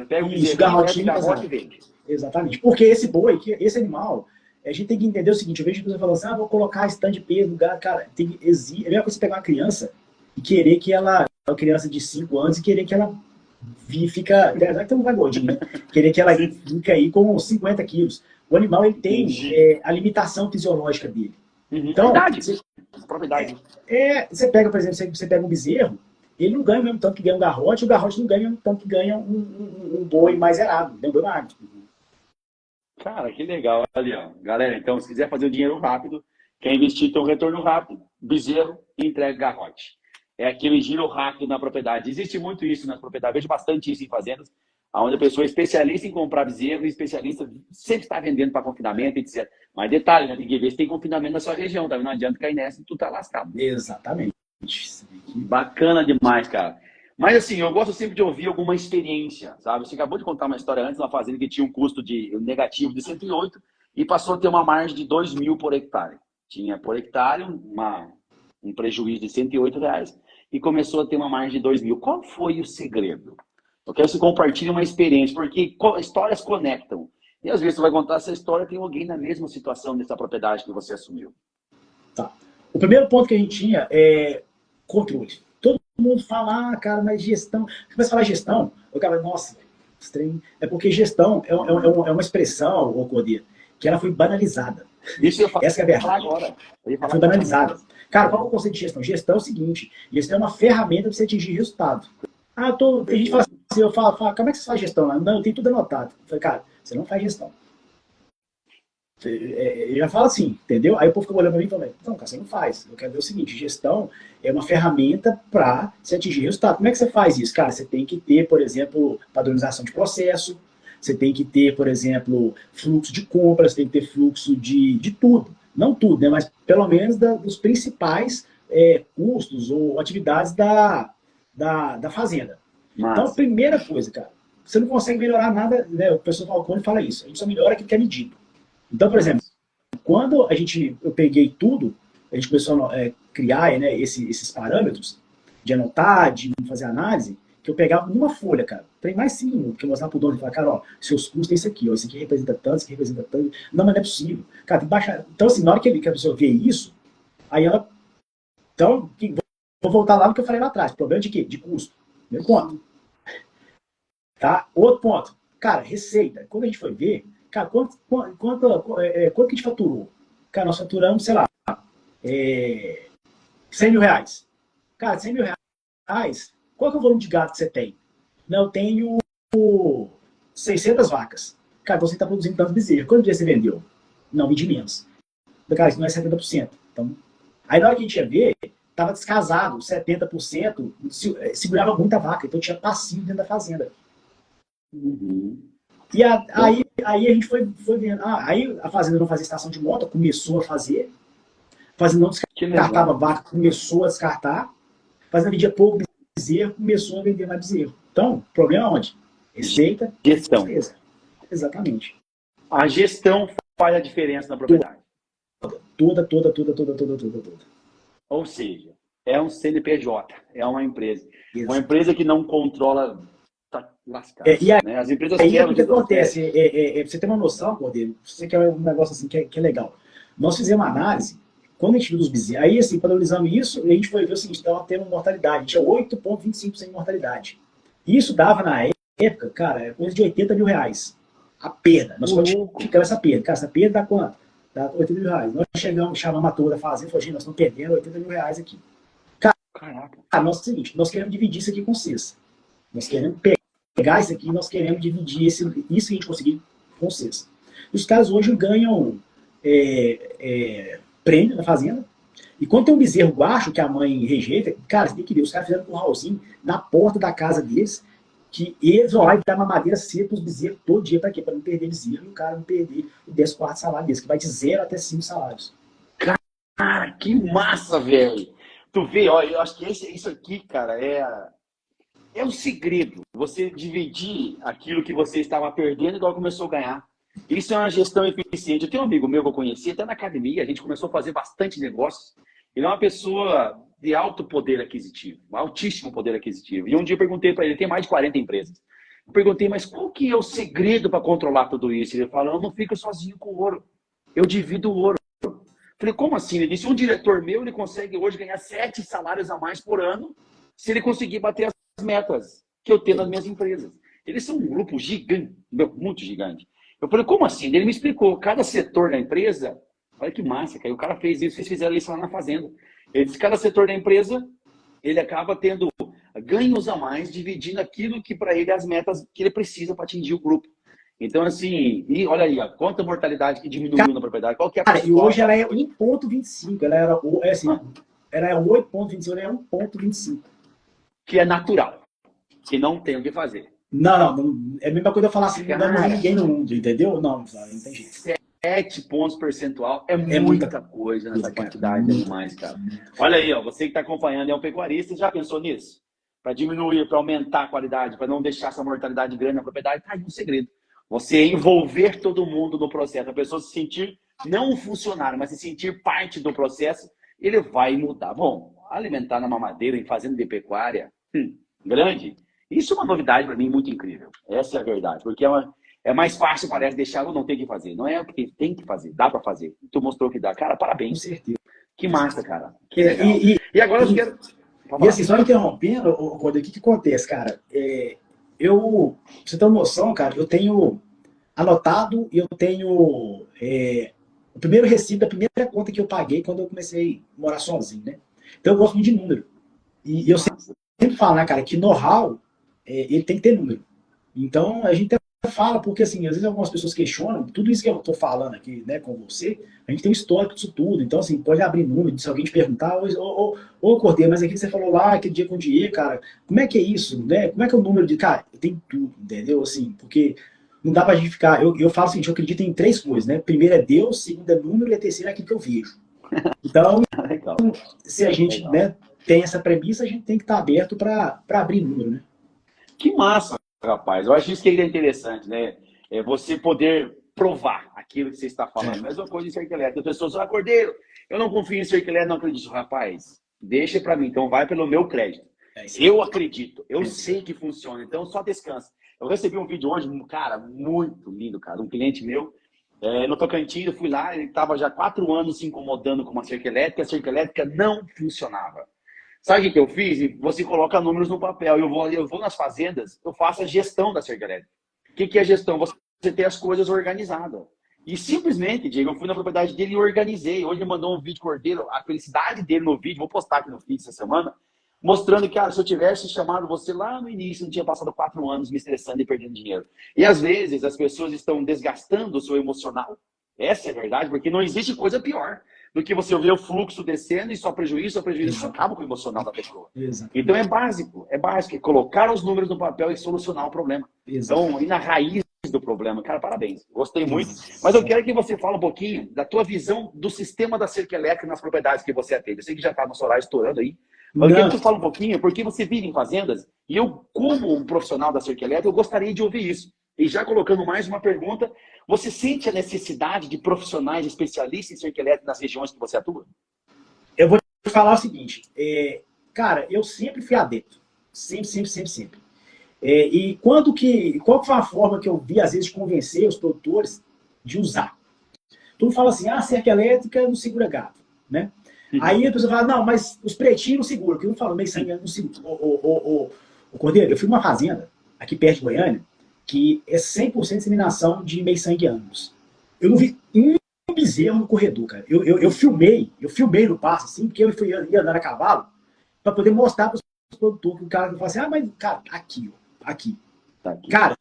pega um garrotinho, garrote e vende. Exatamente. Porque esse boi, esse animal, a gente tem que entender o seguinte, eu vejo pessoas falando assim, vou colocar stand de peso no gado. Cara, tem que exigir. É a mesma coisa você pegar uma criança e querer que ela, uma criança de 5 anos, e querer que ela fica, apesar que tem um vai gordinho, né? Querer que ela fique aí com 50 quilos. O animal, ele tem a limitação fisiológica dele. Então, propriedade. Você pega, por exemplo, você pega um bezerro, ele não ganha o mesmo tanto que ganha um garrote, o garrote não ganha o mesmo tanto que ganha um boi mais errado, um boi magro. Cara, que legal. Ali, ó. Galera, então, se quiser fazer o dinheiro rápido, quer investir, tem um retorno rápido, bezerro e entrega garrote. É aquele giro rápido na propriedade. Existe muito isso nas propriedades. Vejo bastante isso em fazendas, onde a pessoa é especialista em comprar bezerro e especialista sempre está vendendo para confinamento, etc. Mas detalhe, né? Tem que ver se tem confinamento na sua região, tá? Não adianta cair nessa e tu tá lascado. Exatamente. Bacana demais, cara. Mas assim, eu gosto sempre de ouvir alguma experiência, sabe? Você acabou de contar uma história antes, uma fazenda que tinha um custo negativo de 108 e passou a ter uma margem de 2.000 por hectare. Tinha por hectare um prejuízo de R$108 e começou a ter uma margem de 2.000. Qual foi o segredo? Eu quero que você compartilhe uma experiência, porque histórias conectam. E às vezes você vai contar essa história, tem alguém na mesma situação dessa propriedade que você assumiu. Tá. O primeiro ponto que a gente tinha é controle. Todo mundo fala, cara, mas gestão... Começa a falar gestão, eu cara, nossa, estranho. É porque gestão é uma expressão, ô Cordeiro, que ela foi banalizada. Isso eu falo. Essa é a verdade. Agora. Ela foi banalizada. Cara, qual é o conceito de gestão? Gestão é o seguinte, gestão é uma ferramenta para você atingir resultado. A gente fala assim, eu falo, como é que você faz gestão lá? Não, eu tenho tudo anotado. Eu falei, cara, você não faz gestão. Eu já falo assim, entendeu? Aí o povo fica olhando para mim e fala, não, cara, você não faz. Eu quero ver o seguinte, gestão é uma ferramenta para se atingir resultado. Como é que você faz isso? Cara, você tem que ter, por exemplo, padronização de processo, você tem que ter, por exemplo, fluxo de compras, tem que ter fluxo de tudo. Não tudo, né? Mas pelo menos dos principais custos ou atividades da fazenda. Mas... Então, primeira coisa, cara, você não consegue melhorar nada, né? O professor Falcone fala isso, a gente só melhora aquilo que é medido. Então, por exemplo, quando eu peguei tudo, a gente começou a criar, né, esses parâmetros de anotar, de fazer análise, que eu pegava numa folha, cara, tem mais 5 minutos, que eu mostrava pro dono e falava, cara, ó, seus custos é esse aqui, ó, esse aqui representa tanto, esse aqui representa tanto. Não, mas não é possível. Cara, tem que baixar. Então, assim, na hora que a pessoa vê isso, aí ela... Então, vou voltar lá no que eu falei lá atrás. Problema de quê? De custo. Primeiro ponto. Tá? Outro ponto. Cara, receita. Quando a gente foi ver, cara, quanto que a gente faturou? Cara, nós faturamos, sei lá, 100 mil reais. Cara, 100 mil reais, qual que é o volume de gado que você tem? Não, eu tenho 600 vacas. Cara, então você está produzindo tantos bezerros. Quanto dia você vendeu? Não, vendi menos. Cara, isso não é 70%. Então, aí na hora que a gente ia ver, estava descasado, 70%, segurava muita vaca, então tinha passivo dentro da fazenda. Uhum. E aí a gente foi vendo. Aí a fazenda não fazia estação de monta, começou a fazer. A fazenda não descartava vaca, começou a descartar. A fazenda vendia pouco bezerro, começou a vender mais bezerro. Então, problema onde? Receita, gestão. Despesa. Exatamente. A gestão faz a diferença na propriedade. Toda. Ou seja, é um CNPJ, é uma empresa. Isso. Uma empresa que não controla, tá lascada. Né? As empresas aí o que acontece? Pra você ter uma noção, Cordeiro, você quer um negócio assim que é legal. Nós fizemos uma análise, quando a gente viu dos bezerros, aí assim, padronizamos isso, e a gente foi ver o seguinte, estava tendo mortalidade, tinha 8,25% de mortalidade. Isso dava, na época, cara, coisa de 80 mil reais. A perda. Nós quantificamos essa perda. Cara, essa perda dá quanto? Dá 80 mil reais. Nós chegamos, chamamos a toda da fazenda, falamos, gente, nós estamos perdendo 80 mil reais aqui. Caraca. Nós é o seguinte, nós queremos dividir isso aqui com vocês. Nós queremos pegar isso aqui e nós queremos dividir isso que a gente conseguir com vocês. Os caras hoje ganham prêmio na fazenda. E quando tem um bezerro baixo que a mãe rejeita, cara, você tem que ver, os caras fizeram um curralzinho na porta da casa deles, que eles vão lá e dar mamadeira cedo para os bezerros todo dia. Para quê? Para não perder bezerro e o cara não perder o 14º salário deles, que vai de 0 até 5 salários. Cara, que massa, velho. Tu vê, ó, eu acho que isso aqui, cara, é o segredo. Você dividir aquilo que você estava perdendo igual começou a ganhar. Isso é uma gestão eficiente. Eu tenho um amigo meu que eu conheci, até na academia, a gente começou a fazer bastante negócios. Ele é uma pessoa de alto poder aquisitivo, altíssimo poder aquisitivo. E um dia eu perguntei para ele, tem mais de 40 empresas. Eu perguntei, mas qual que é o segredo para controlar tudo isso? Ele falou, eu não fico sozinho com o ouro, eu divido o ouro. Eu falei, como assim? Ele disse, um diretor meu, ele consegue hoje ganhar 7 salários a mais por ano, se ele conseguir bater as metas que eu tenho nas minhas empresas. Eles são um grupo gigante, muito gigante. Eu falei, como assim? Ele me explicou, cada setor da empresa, olha que massa, cara, o cara fez isso, vocês fizeram isso lá na fazenda. Ele disse, cada setor da empresa, ele acaba tendo ganhos a mais, dividindo aquilo que para ele é as metas que ele precisa para atingir o grupo. Então, assim, e olha aí, quanta mortalidade que diminuiu na propriedade. Qual que é a Cara, e hoje ela é 1,25, ela era, assim, ela é 8,25, ela é 1,25. Que é natural, que não tem o que fazer. Não, é a mesma coisa eu falar assim, não dá ninguém no mundo, entendeu? Não tem jeito. 7 pontos percentual é muita coisa nessa quantidade de animais, cara. Olha aí, ó, você que está acompanhando é um pecuarista, já pensou nisso? Para diminuir, para aumentar a qualidade, para não deixar essa mortalidade grande na propriedade, tá aí um segredo. Você envolver todo mundo no processo, a pessoa se sentir, não um funcionário, mas se sentir parte do processo, ele vai mudar. Bom, alimentar na mamadeira, em fazenda de pecuária, grande, isso é uma novidade para mim muito incrível. Essa é a verdade, porque é mais fácil, parece, deixar ou não ter que fazer. Não é porque tem que fazer, dá para fazer. Tu mostrou que dá. Cara, parabéns. Com certeza. Que massa, cara. Que legal. E agora eu quero... E assim, só interrompendo, o que acontece, cara? Pra você ter uma noção, cara, eu tenho anotado e eu tenho o primeiro recibo da primeira conta que eu paguei quando eu comecei a morar sozinho, né? Então eu gosto muito de número. E eu sempre falo, né, cara, que know-how, ele tem que ter número. Então a gente fala, porque assim, às vezes algumas pessoas questionam, tudo isso que eu tô falando aqui, né, com você, a gente tem um histórico disso tudo, então assim, pode abrir número, se alguém te perguntar, ô Cordeiro, mas aqui você falou lá, aquele dia com o Diego, cara, como é que é isso, né, como é que é o número de, cara, tem tudo, entendeu, assim, porque não dá pra gente ficar, eu falo assim, eu acredito em 3 coisas, né, primeiro é Deus, segundo é número e a terceira é aquilo que eu vejo. Então, se a gente, né, tem essa premissa, a gente tem que estar aberto para abrir número, né. Que massa, rapaz. Eu acho isso que é interessante, né? É você poder provar aquilo que você está falando. Mesma coisa em cerca elétrica. As pessoas falam, Cordeiro, eu não confio em cerca elétrica, não acredito. Rapaz, deixa para mim, então vai pelo meu crédito. Eu acredito, eu sei que funciona, então só descansa. Eu recebi um vídeo hoje, cara, muito lindo, cara. Um cliente meu, no Tocantins, eu fui lá, ele estava já 4 anos se incomodando com uma cerca elétrica, a cerca elétrica não funcionava. Sabe o que eu fiz? Você coloca números no papel. Eu vou nas fazendas, eu faço a gestão da cerca elétrica. O que é gestão? Você ter as coisas organizadas. E simplesmente, Diego, eu fui na propriedade dele e organizei. Hoje ele mandou um vídeo Cordeiro, a felicidade dele no vídeo, vou postar aqui no feed essa semana, mostrando que, se eu tivesse chamado você lá no início, não tinha passado 4 anos me estressando e perdendo dinheiro. E às vezes as pessoas estão desgastando o seu emocional. Essa é a verdade, porque não existe coisa pior do que você ver o fluxo descendo e só prejuízo, isso acaba com o emocional da pessoa. Exato. Então é básico, é colocar os números no papel e solucionar o problema. Exato. Então, ir na raiz do problema. Cara, parabéns, gostei muito. Mas eu quero que você fale um pouquinho da tua visão do sistema da cerca elétrica nas propriedades que você atende. Eu sei que já está no horário estourando aí. Mas eu quero que tu fale um pouquinho, porque você vive em fazendas, e eu, como um profissional da cerca elétrica, eu gostaria de ouvir isso. E já colocando mais uma pergunta, você sente a necessidade de profissionais especialistas em cerca elétrica nas regiões que você atua? Eu vou te falar o seguinte, cara, eu sempre fui adepto. Sempre. E qual foi a forma que eu vi, às vezes, de convencer os produtores de usar? Tu fala assim, a cerca elétrica não segura gado, né? Aí a pessoa fala, não, mas os pretinhos não seguram, que eu não falo, meio sangue não segura. O Cordeiro, eu fui numa fazenda, aqui perto de Goiânia, que é 100% inseminação de meio sangue ambos. Eu não vi bezerro no corredor, cara. Eu filmei no passo, assim, porque eu ia andar a cavalo, para poder mostrar para os produtores, que o cara fala assim, mas, cara, aqui, ó, aqui. Tá aqui. Cara,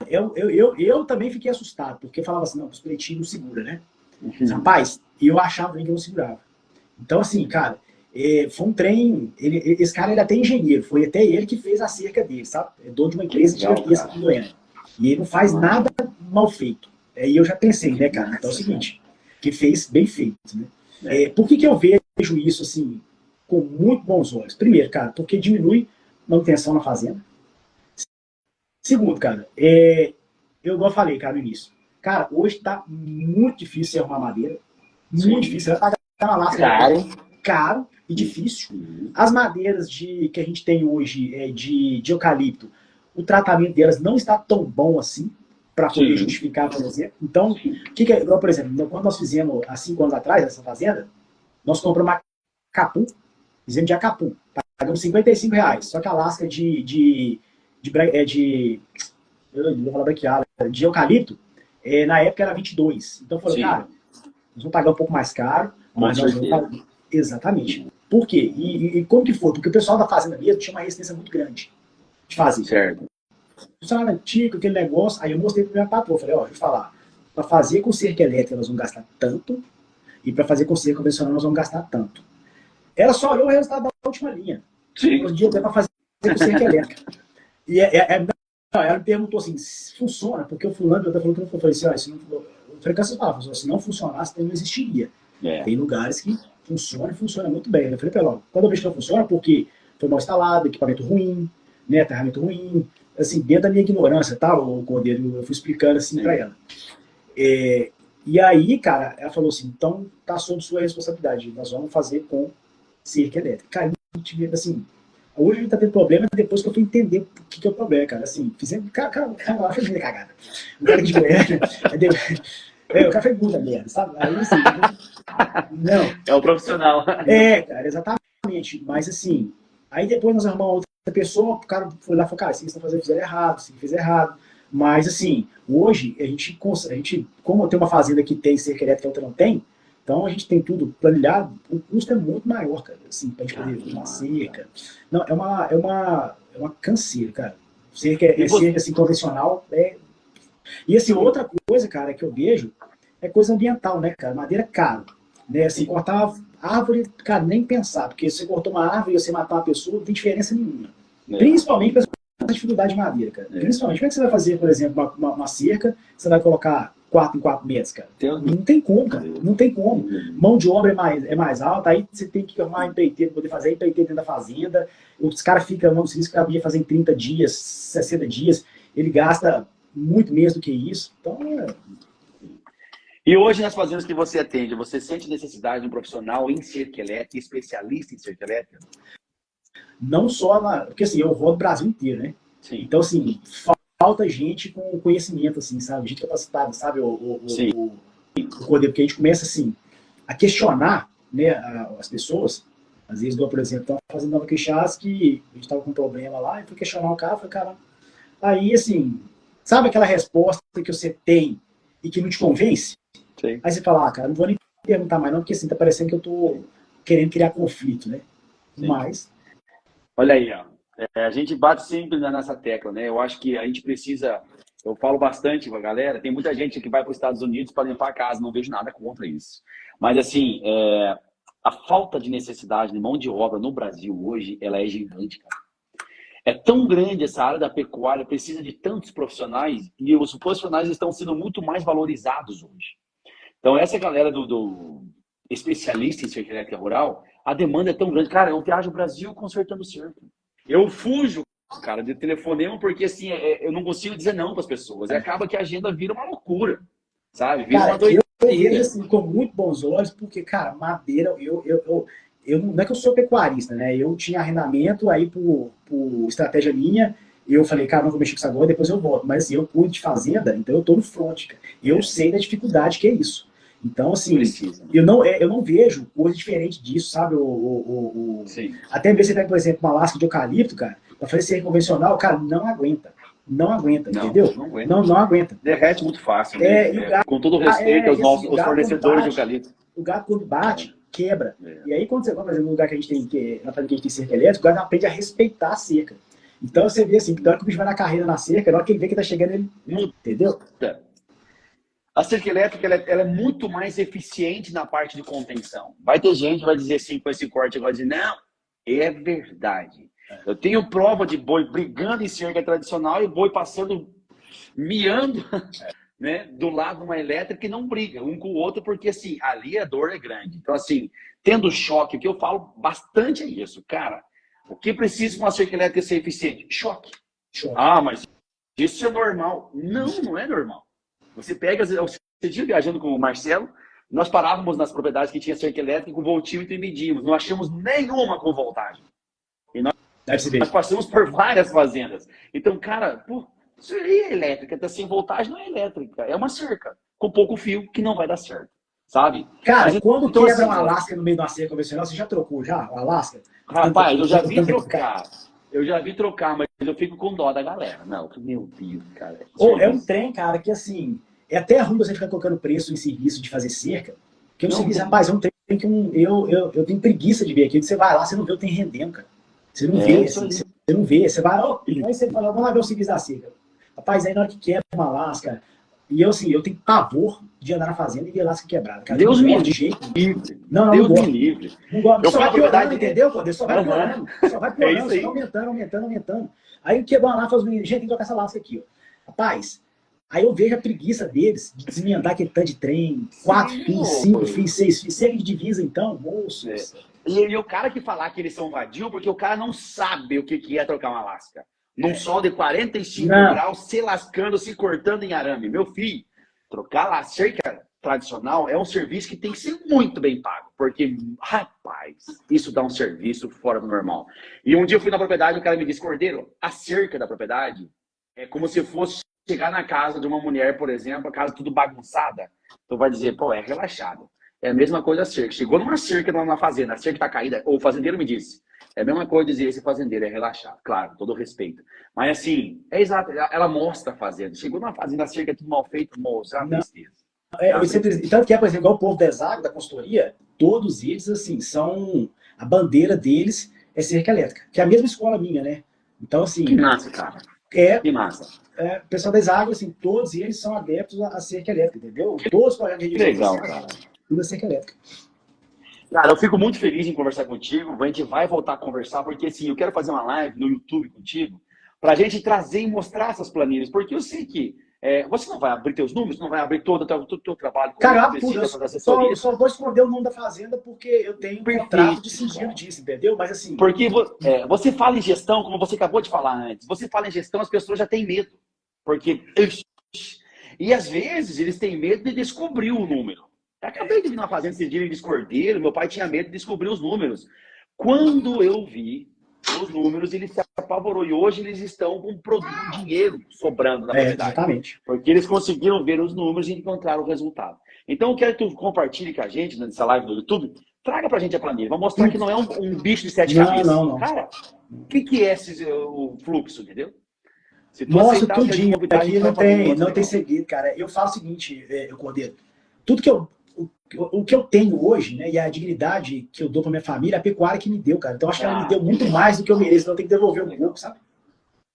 eu também fiquei assustado, porque falava assim, não, os pretinhos não segura, né? Rapaz, eu achava que eu não segurava. Então, assim, cara, foi um trem. Esse cara era até engenheiro, foi até ele que fez a cerca dele, sabe? É dono de uma empresa gigantesca aqui em Goiânia. E ele não faz nada mal feito. Aí eu já pensei, né, cara? Então é o seguinte, que fez bem feito, né? Por que eu vejo isso, assim, com muito bons olhos? Primeiro, cara, porque diminui manutenção na fazenda. Segundo, cara, igual eu falei, cara, no início. Cara, hoje tá muito difícil você arrumar madeira. Muito difícil. Você vai pagar uma lasca caro e difícil. As madeiras que a gente tem hoje de eucalipto, o tratamento delas não está tão bom assim para poder justificar, por exemplo. Então, por exemplo, quando nós fizemos há 5 anos atrás essa fazenda, nós compramos uma capum, fizemos de acapum, pagamos R$55. Só que a lasca de eucalipto, na época era 22. Então eu falei, cara, nós vamos pagar um pouco mais caro, mas nós vamos pagar. Exatamente. Por quê? E como que foi? Porque o pessoal da fazenda mesmo tinha uma resistência muito grande de fazer. Certo. Funcionava antigo, aquele negócio. Aí eu mostrei pro meu patrão, falei, deixa eu falar, para fazer com cerca elétrica nós vamos gastar tanto, e para fazer com cerca convencional nós vamos gastar tanto. Ela só olhou o resultado da última linha. Sim. Um dia deu para fazer com cerca elétrica. E ela me perguntou assim, funciona? Porque o fulano até falou que não foi. Eu falei assim, eu falei com essas palavras, se não funcionasse, não existiria. Tem lugares que funciona muito bem. Eu falei pra ela, quando eu vejo que não funciona, porque foi mal instalado, equipamento ruim, né, aterramento ruim, assim, dentro da minha ignorância, tá, o Cordeiro, eu fui explicando assim pra ela. E aí, cara, ela falou assim, então tá sob sua responsabilidade, nós vamos fazer com cerca elétrica. Cara, assim, hoje a gente tá tendo problema depois que eu fui entender o que é o problema, cara. Assim, fizemos. Cara, lá foi muita cagada. O cara de Goiânia. O cara foi muita merda, sabe? Aí, assim, não. É o profissional. Cara, exatamente. Mas, assim, aí depois nós arrumamos outra pessoa, o cara foi lá e falou, cara, assim, vocês estão fazendo errado, assim, fez errado. Mas, assim, hoje, a gente, como tem uma fazenda que tem cerca elétrica e outra não tem, então a gente tem tudo planilhado, o custo é muito maior, cara, assim, pra gente poder uma cerca. Não, é uma canseira, cara. Cerca assim, convencional. E assim, outra coisa, cara, que eu vejo é coisa ambiental, né, cara? Madeira é caro. Né? Assim, cortar árvore, cara, nem pensar, porque se você cortou uma árvore e você matar uma pessoa, não tem diferença nenhuma. Principalmente para essa dificuldade de madeira, cara. Principalmente, como é que você vai fazer, por exemplo, uma cerca, você vai colocar 4 em 4 metros, cara? Não tem como, cara. Não tem como. Mão de obra é mais alta, aí você tem que arrumar empreiteiro para poder fazer empreiteiro dentro da fazenda. Os caras ficam, não sei se o cara podia fazer em 30 dias, 60 dias, ele gasta muito menos do que isso. Então, E hoje, nas fazendas que você atende, você sente necessidade de um profissional em cerca elétrica, especialista em cerca elétrica? Não só porque assim, eu rodo o Brasil inteiro, né? Sim. Então, assim, falta gente com conhecimento, assim, sabe? Gente capacitada, sabe? O Cordeiro, porque a gente começa, assim, a questionar, né, as pessoas. Às vezes, por exemplo, estava fazendo Nova Queixás que a gente estava com um problema lá, e fui questionar o cara, falei, cara, aí, assim, sabe aquela resposta que você tem e que não te convence? Sim. Aí você fala, cara, não vou nem perguntar mais não, porque assim, tá parecendo que eu tô querendo criar conflito, né? Sim. Mas... Olha aí, ó. A gente bate sempre nessa tecla, né? Eu acho que a gente precisa... Eu falo bastante com a galera, tem muita gente que vai para os Estados Unidos para limpar a casa, não vejo nada contra isso. Mas, assim, a falta de necessidade de mão de obra no Brasil hoje, ela é gigante, cara. É tão grande essa área da pecuária, precisa de tantos profissionais, e os profissionais estão sendo muito mais valorizados hoje. Então, essa galera do especialista em cerca elétrica rural, a demanda é tão grande. Cara, eu viajo o Brasil consertando cerca. Eu fujo, cara, de telefonema porque, assim, eu não consigo dizer não para as pessoas. E acaba que a agenda vira uma loucura, sabe? Vira uma doideira. Eu vejo, assim, com muito bons olhos, porque, cara, madeira, não é que eu sou pecuarista, né? Eu tinha arrendamento aí por estratégia minha. Eu falei, cara, não vou mexer com isso agora, depois eu volto. Mas assim, eu cuido de fazenda, então eu tô no front, cara. Eu sei da dificuldade que é isso. Então, assim, eu não vejo coisa diferente disso, sabe? Até mesmo você pega, por exemplo, uma lasca de eucalipto, cara, pra fazer cerca convencional, cara, não aguenta. não aguenta, entendeu? Não aguenta. Não aguenta. Derrete muito fácil, né? Com todo respeito aos nossos fornecedores de eucalipto. O gato, quando bate, quebra. E aí, quando você vai fazer um lugar que a gente tem, na fazenda que a gente tem cerca elétrica, o gato aprende a respeitar a cerca. Então você vê assim, na hora que o bicho vai na carreira na cerca, na hora que ele vê que tá chegando, ele. Entendeu? A cerca elétrica ela é muito mais eficiente na parte de contenção. Vai ter gente que vai dizer assim, com esse corte, vai dizer, não, é verdade. Eu tenho prova de boi brigando em cerca tradicional e boi passando, miando, né, do lado de uma elétrica e não briga um com o outro, porque assim, ali a dor é grande. Então, assim, tendo choque, o que eu falo bastante é isso, cara. O que precisa para uma cerca elétrica ser eficiente? Choque. Ah, mas isso é normal. Não, não é normal. Você pega, você dia viajando com o Marcelo, nós parávamos nas propriedades que tinha cerca elétrica com voltímetro e medíamos. Não achamos nenhuma com voltagem. E nós passamos por várias fazendas. Então, cara, pô, isso aí é elétrica, tá sem voltagem, não é elétrica. É uma cerca com pouco fio que não vai dar certo. Sabe? Cara, mas, quando então, quebra uma Alasca no meio de uma cerca convencional, você já trocou já o Alasca? Rapaz, eu já vi trocar. Eu já vi trocar, mas eu fico com dó da galera. Não, meu Deus, cara. É um trem, cara, que assim, é até ruim você ficar colocando preço em serviço de fazer cerca. Porque o serviço, rapaz, é um trem que eu tenho preguiça de ver aqui. Você vai lá, você não vê o trem rendendo, cara. Você não vê, assim, você não vê. Você vai, aí você fala, vamos lá ver o serviço da cerca. Rapaz, aí na hora que quebra uma Alasca, e eu, assim, eu tenho pavor de andar na fazenda e ver Alasca quebrada. Cara, Deus me livre. Não gosto. Livre. Não gosto. Só vai piorando, entendeu? Só vai piorando. Só vai piorando, só vai aumentando. Aí quebrou uma Alasca, os meninos, gente, tem que trocar essa Alasca aqui, ó. Rapaz, aí eu vejo a preguiça deles de desmendar aquele tanto de trem, 4 fios, 5 fios, 6 fios, cerca de divisa, então, moço. E o cara que falar que eles são vadio, porque o cara não sabe o que é trocar uma Alasca. Num sol de 45 graus, se lascando, se cortando em arame. Meu filho, trocar lá cerca tradicional é um serviço que tem que ser muito bem pago. Porque, rapaz, isso dá um serviço fora do normal. E um dia eu fui na propriedade e o cara me disse, Cordeiro, a cerca da propriedade é como se fosse chegar na casa de uma mulher, por exemplo, a casa tudo bagunçada. Então vai dizer, pô, é relaxado. É a mesma coisa a cerca. Chegou numa cerca na fazenda, a cerca tá caída, ou o fazendeiro me disse. É a mesma coisa dizer esse fazendeiro é relaxado. Claro, todo respeito. Mas assim, é exato, ela mostra a fazenda. Chegou numa fazenda, a cerca é tudo mal feito, moço, é uma tristeza. Tanto que é, por exemplo, igual o povo da Exagro, da consultoria, todos eles, assim, são... A bandeira deles é cerca elétrica, que é a mesma escola minha, né? Então, assim... Que massa, cara. Que massa. O pessoal da Exagro, assim, todos eles são adeptos à cerca elétrica, entendeu? Todos os projetos de legal, cara. Tudo a cerca elétrica. Cara, eu fico muito feliz em conversar contigo. A gente vai voltar a conversar, porque assim, eu quero fazer uma live no YouTube contigo, pra gente trazer e mostrar essas planilhas, porque eu sei que você não vai abrir teus números, não vai abrir todo o teu trabalho. Cara, eu só vou esconder o nome da fazenda porque eu tenho um contrato de sigilo disso, entendeu? Mas assim... Porque você fala em gestão, como você acabou de falar antes, você fala em gestão, as pessoas já têm medo. Porque... E às vezes eles têm medo de descobrir o número. Eu acabei de vir na fazenda esses dias de Cordeiro, meu pai tinha medo de descobrir os números. Quando eu vi os números, ele se apavorou. E hoje eles estão com dinheiro sobrando na propriedade. Exatamente. Porque eles conseguiram ver os números e encontraram o resultado. Então eu quero que tu compartilhe com a gente nessa live do YouTube. Traga pra gente a planilha. Vamos mostrar que não é um bicho de 7 cabeças. Não. Cara, o que é o fluxo, entendeu? Mostra tudinho. Aqui não tem segredo, cara. Eu falo o seguinte, Cordeiro. Tudo que o que eu tenho hoje, né, e a dignidade que eu dou pra minha família, a pecuária que me deu, cara. Então acho que ela me deu muito mais do que eu mereço, então eu tenho que devolver um pouco, sabe?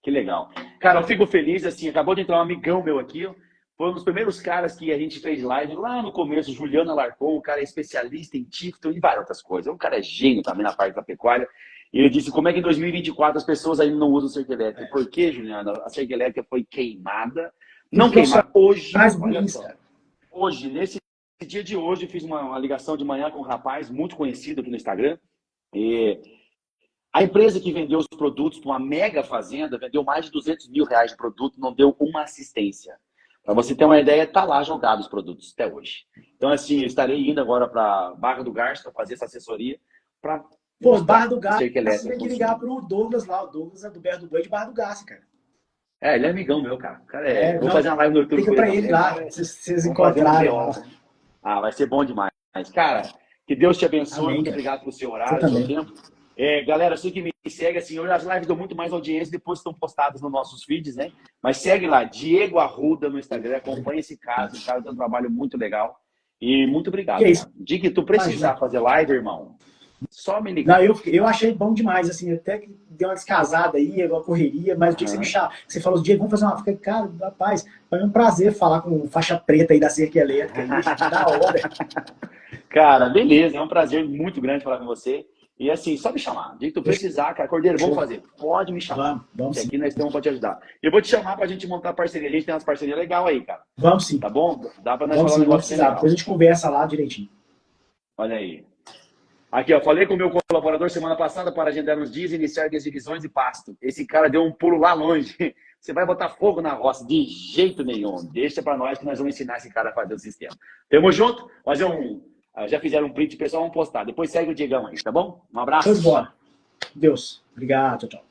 Que legal. Cara, eu fico feliz, assim, acabou de entrar um amigão meu aqui, foi um dos primeiros caras que a gente fez live lá no começo, Juliano Alarcon, o cara é especialista em título e várias outras coisas. O cara é gênio também na parte da pecuária. E ele disse, como é que em 2024 as pessoas ainda não usam cerca elétrica? Por quê, Juliano? A cerca elétrica foi queimada. Não queimada. Hoje, olha só, hoje, nesse dia de hoje, eu fiz uma ligação de manhã com um rapaz muito conhecido aqui no Instagram. E a empresa que vendeu os produtos para uma mega fazenda vendeu mais de R$200 mil de produto, não deu uma assistência. Para você ter uma ideia, está lá jogado os produtos até hoje. Então, assim, eu estarei indo agora para Barra do Garça para fazer essa assessoria. Pô, Barra do Garça, você tem que ligar para o Douglas lá. O Douglas é do Berro do Boi de Barra do Garça, cara. Ele é amigão meu, cara. Vou fazer uma live no YouTube. Fica para ele lá, vocês encontrarem lá. Vai ser bom demais. Cara, que Deus te abençoe. Amém, muito obrigado pelo seu horário, pelo seu tempo. Galera, você que me segue, assim, hoje as lives dão muito mais audiência, depois estão postadas nos nossos feeds, né? Mas segue lá, Diego Arruda no Instagram, acompanha esse cara tem um trabalho muito legal. E muito Que obrigado, é isso? cara. Diga que tu precisar Imagina. fazer live, irmão, só me Não, ligar. eu achei bom demais, assim, até que deu uma descasada aí, uma correria, mas o dia que você me chamou, você falou, Diego, vamos fazer uma... Fiquei, cara, rapaz, foi um prazer falar com faixa preta aí da cerca elétrica, aí, da hora. Cara, beleza, é um prazer muito grande falar com você. E assim, só me chamar. Diga que tu precisar, cara. Cordeiro, vamos fazer. Pode me chamar. Vamos Que sim. aqui nós temos pra te ajudar. Eu vou te chamar pra gente montar parceria. A gente tem umas parcerias legais aí, cara. Vamos sim. Tá bom? Dá pra nós Vamos falar um sim, vamos negócio bem precisar. legal. Depois a gente conversa lá direitinho. Olha aí. Aqui, ó. Falei com o meu colaborador semana passada para agendar uns dias e iniciar as divisões de pasto. Esse cara deu um pulo lá longe. Você vai botar fogo na roça? De jeito nenhum. Deixa pra nós que nós vamos ensinar esse cara a fazer o sistema. Tamo junto? Fazer já fizeram um print, pessoal, vamos postar. Depois segue o Diegão aí, tá bom? Um abraço. Show de bola. Deus. Obrigado. Tchau, tchau.